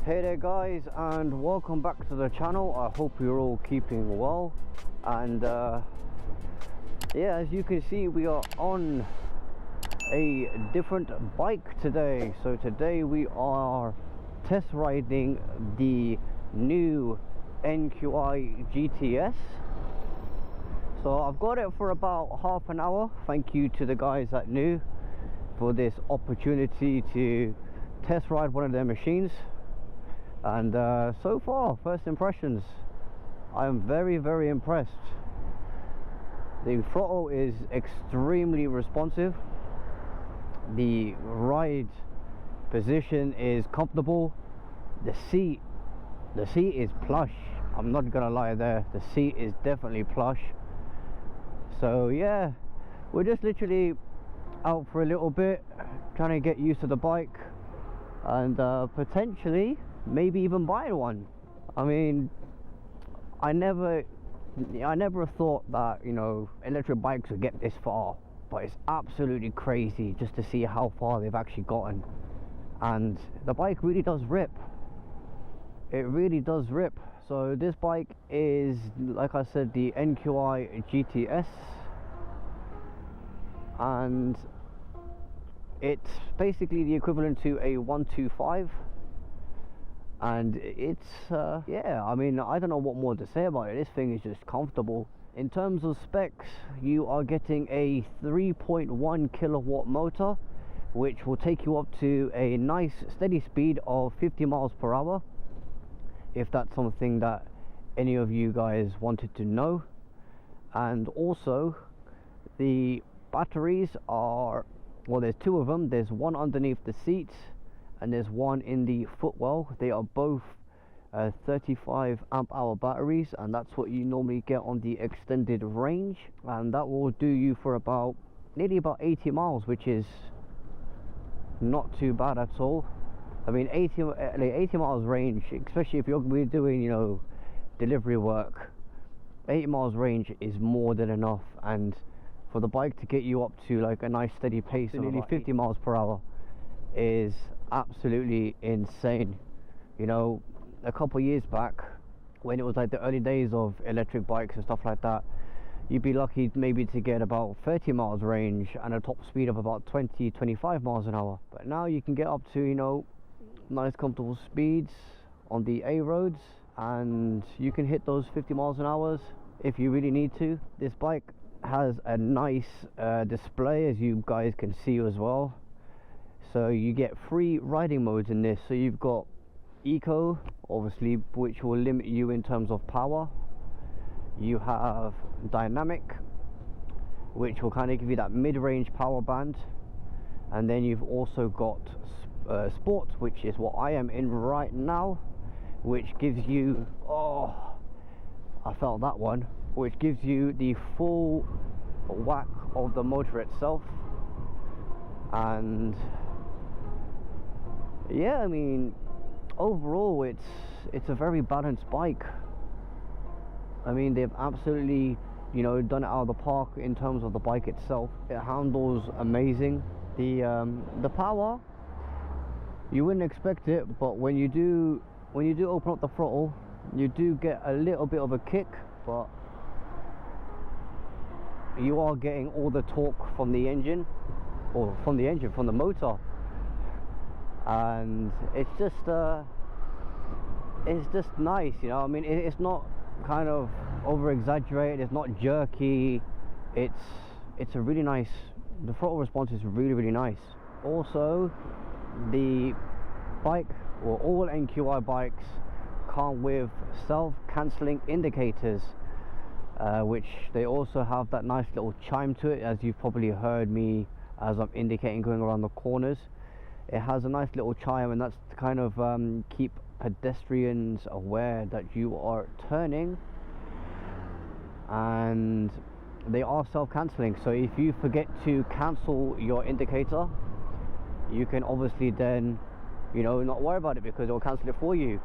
Hey there guys, and welcome back to the channel. I hope you're all keeping well. And yeah, as you can see, we are on a different bike today. So today we are test riding the new NQi GTS. So I've got it for about half an hour. Thank you to the guys at New for this opportunity to test ride one of their machines. And so far, first impressions, I'm very impressed. The throttle is extremely responsive. The ride position is comfortable. The seat is plush. I'm not gonna lie there, the seat is definitely plush. So yeah, we're just literally out for a little bit, trying to get used to the bike, and potentially maybe even buy one. I mean, I never thought that, you know, electric bikes would get this far, but it's absolutely crazy just to see how far they've actually gotten. And the bike really does rip. It really does rip. So this bike is, like I said, the NQi GTS, and it's basically the equivalent to a 125. And it's yeah, I mean, I don't know what more to say about it. This thing is just comfortable. In terms of specs, you are getting a 3.1 kilowatt motor, which will take you up to a nice steady speed of 50 miles per hour, if that's something that any of you guys wanted to know. And also the batteries are, well, there's two of them. There's one underneath the seat and there's one in the footwell. They are both 35 amp hour batteries, and that's what you normally get on the extended range, and that will do you for about nearly about 80 miles, which is not too bad at all. I mean, 80 miles range, especially if we're doing, you know, delivery work, 80 miles range is more than enough. And for the bike to get you up to like a nice steady pace of nearly 50 miles per hour is absolutely insane. You know, a couple of years back, when it was like the early days of electric bikes and stuff like that, you'd be lucky maybe to get about 30 miles range and a top speed of about 20-25 miles an hour. But now you can get up to, you know, nice comfortable speeds on the A roads, and you can hit those 50 miles an hour if you really need to. This bike has a nice display, as you guys can see as well. So you get 3 riding modes in this. So you've got Eco, obviously, which will limit you in terms of power. You have Dynamic, which will kind of give you that mid-range power band. And then you've also got Sport, which is what I am in right now, which gives you, oh, I felt that one, which gives you the full whack of the motor itself. And yeah, I mean, overall it's a very balanced bike. I mean, they've absolutely, you know, done it out of the park in terms of the bike itself. It handles amazing. The power, you wouldn't expect it, but when you do open up the throttle, you do get a little bit of a kick, but you are getting all the torque from the engine, or from the motor. And it's just nice, you know. I mean, it's not kind of over exaggerated, it's not jerky, it's a really nice, the throttle response is really nice. Also, the bike, or all NQi bikes, come with self-cancelling indicators, which they also have that nice little chime to it, as you've probably heard me as I'm indicating going around the corners. It has a nice little chime, and that's to kind of keep pedestrians aware that you are turning. And they are self-cancelling, so if you forget to cancel your indicator, you can obviously then, you know, not worry about it, because it'll cancel it for you.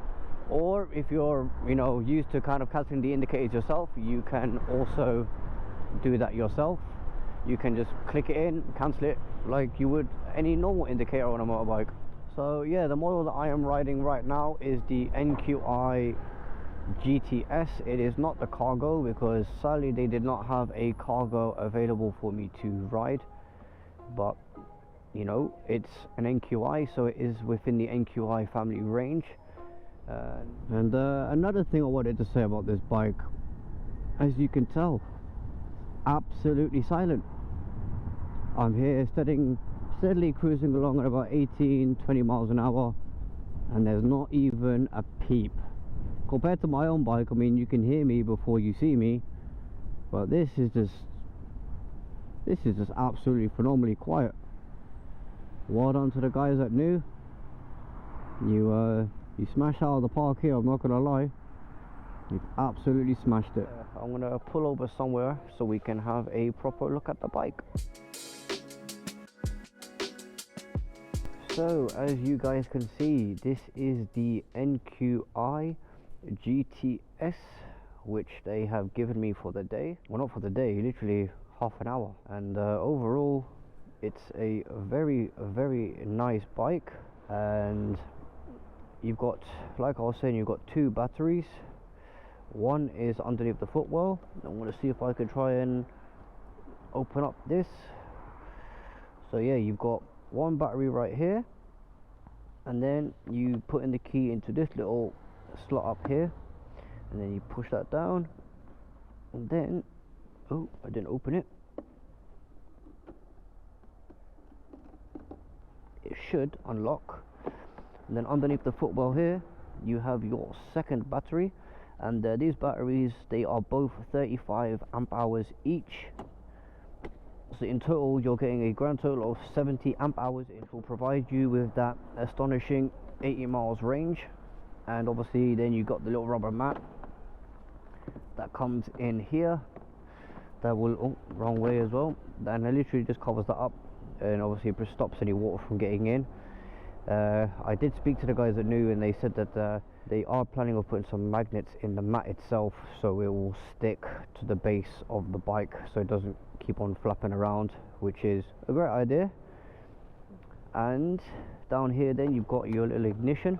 Or if you're, you know, used to kind of cancelling the indicators yourself, you can also do that yourself. You can just click it in, cancel it like you would any normal indicator on a motorbike. So yeah, the model that I am riding right now is the NQi GTS. It is not the cargo because sadly they did not have a cargo available for me to ride, but you know, it's an NQi, so it is within the NQi family range. And another thing I wanted to say about this bike, as you can tell, absolutely silent. I'm here steadily cruising along at about 18-20 miles an hour, and there's not even a peep. Compared to my own bike, I mean, you can hear me before you see me, but this is just absolutely phenomenally quiet. Well done to the guys at New. You smashed out of the park here, I'm not gonna lie. You've absolutely smashed it. I'm gonna pull over somewhere so we can have a proper look at the bike. So as you guys can see, this is the NQi GTS, which they have given me for the day. Well, not for the day, literally half an hour. And overall, it's a very nice bike. And you've got, like I was saying, you've got two batteries. One is underneath the footwell. I'm going to see if I can try and open up this. So yeah, you've got one battery right here, and then you put in the key into this little slot up here, and then you push that down, and then, oh, I didn't open it. It should unlock. And then underneath the footwell here, you have your second battery, and these batteries, they are both 35 amp hours each. So in total, you're getting a grand total of 70 amp hours. It will provide you with that astonishing 80 miles range. And obviously then you got the little rubber mat that comes in here that will, oh, wrong way as well, and it literally just covers that up, and obviously it stops any water from getting in. I did speak to the guys at New, and they said that they are planning on putting some magnets in the mat itself, so it will stick to the base of the bike so it doesn't keep on flapping around, which is a great idea. And down here then you've got your little ignition,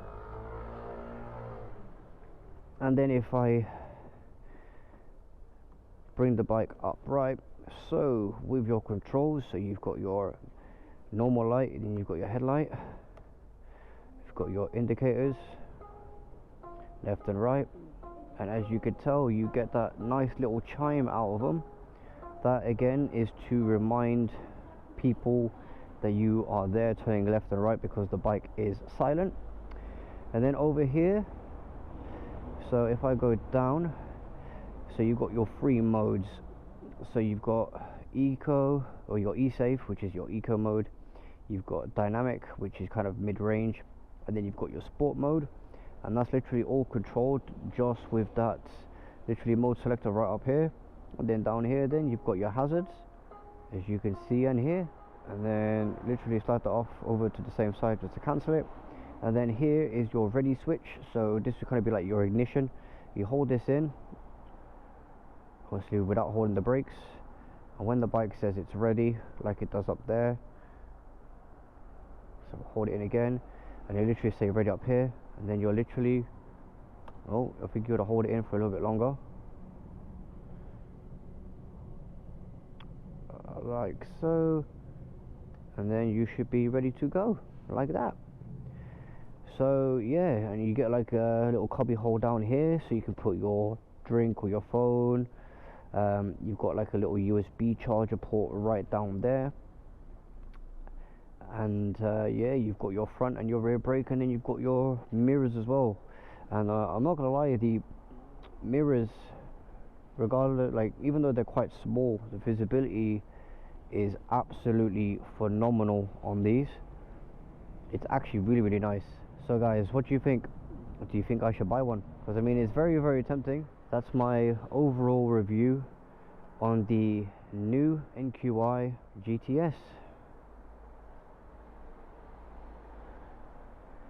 and then if I bring the bike upright, so with your controls, so you've got your normal light, and then you've got your headlight, you've got your indicators left and right, and as you can tell, you get that nice little chime out of them. That again is to remind people that you are there turning left and right, because the bike is silent. And then over here, so if I go down, so you've got your three modes. So you've got eco, or your e-safe, which is your eco mode. You've got dynamic, which is kind of mid-range, and then you've got your sport mode, and that's literally all controlled just with that literally mode selector right up here. And then down here then you've got your hazards, as you can see in here, and then literally slide that off over to the same side just to cancel it. And then here is your ready switch, so this will kind of be like your ignition. You hold this in, obviously without holding the brakes, and when the bike says it's ready, like it does up there, so hold it in again, and you literally say ready up here, and then you're literally, oh, I think you gotta hold it in for a little bit longer, like so, and then you should be ready to go, like that. So yeah, and you get like a little cubby hole down here, so you can put your drink or your phone. You've got like a little USB charger port right down there, and yeah, you've got your front and your rear brake, and then you've got your mirrors as well. And I'm not gonna lie, the mirrors, regardless, like even though they're quite small, the visibility is absolutely phenomenal on these. It's actually really nice. So guys, what do you think? Do you think I should buy one? Because I mean, it's very tempting. That's my overall review on the new NQi GTS.